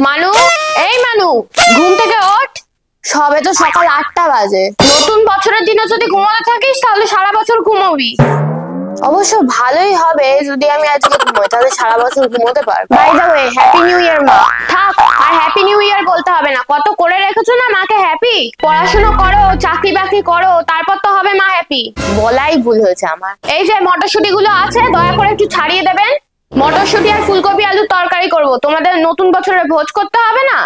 মানু, এই মানু, ঘুম থেকে ওঠ। সবে তো সকাল 8টা বাজে। নতুন বছরের দিনে যদি ঘুমাতে থাকিস তাহলে সারা বছর ঘুমোবি। অবশ্য ভালোই হবে যদি আমি আজকে ঘুমোই, তাহলে সারা বছর ঘুমোতে পারবো। By the way, happy new year মা। থাক, আর হ্যাপি নিউ ইয়ার বলতে হবে না, কত করে রেখেছো না মাকে হ্যাপি। পড়াশোনা করো, চাকরি বাকরি করো, তারপর তো হবে মা হ্যাপি। বলাই ভুল হয়েছে আমার। এই যে মটরশুঁটি গুলো আছে, দয়া করে একটু ছাড়িয়ে দেবেন। মটরশুঁটি আর ফুলকপি আলুর তরকারি করব, তোমাদের নতুন বছরে ভোজ করতে হবে না।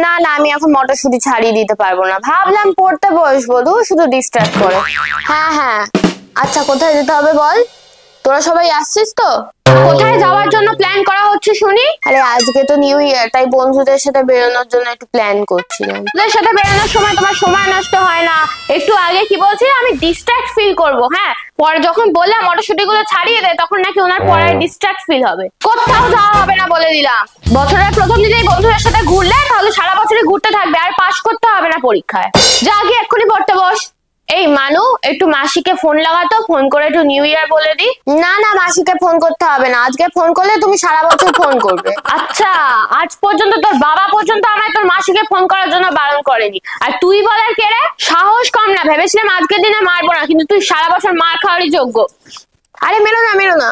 না না, আমি এখন মটরশুঁটি ছাড়িয়ে দিতে পারবো না। ভাবলাম পড়তে বসবো, শুধু ডিস্ট্রাক্ট করে। হ্যাঁ হ্যাঁ, আচ্ছা কোথায় যেতে হবে বল? তোরা সবাই আসছিস তো? কোথায় যাওয়ার জন্য প্ল্যান করা হচ্ছে শুনি? আরে আজকে তো নিউ ইয়ার, তাই বন্ধুদের সাথে বেরোনোর জন্য একটু প্ল্যান করছিলাম। তোদের সাথে বেরোনোর সময় তোমার সময় নষ্ট হয় না? একটু আগে কি বলছি, আমি ডিস্ট্রাক্ট ফিল করব। হ্যাঁ, পরে যখন বললাম মটরশুঁটি গুলো ছাড়িয়ে দে, তখন নাকি ওনার পরে ডিস্ট্রাক্ট ফিল হবে। কোথাও যাওয়া হবে না বলে দিলাম। বছরের প্রথম দিনেই বন্ধুদের সাথে ঘুরলে তাহলে সারা বছরই ঘুরতে থাকবে, আর পাস করতে হবে না পরীক্ষায়। যা গিয়ে এক্ষুনি পড়তে বস। এই মানু, একটু মাসিকে ফোন লাগাতো, ফোন করে একটু নিউ ইয়ার বলে দি। না না, মাসিকে ফোন করতে হবে না, আজকে ফোন করলে তুমি সারা বছর ফোন করবে। আচ্ছা, আজ পর্যন্ত তোর বাবা পর্যন্ত আমায় তোর মাসিকে ফোন করার জন্য বারণ করেনি, আর তুই বলার কে রে? সাহস কম না? ভেবেছিলাম আজকের দিনে মারবো না, কিন্তু তুই সারা বছর মার খাওয়ারই যোগ্য। আরে মেরো না মেরো না।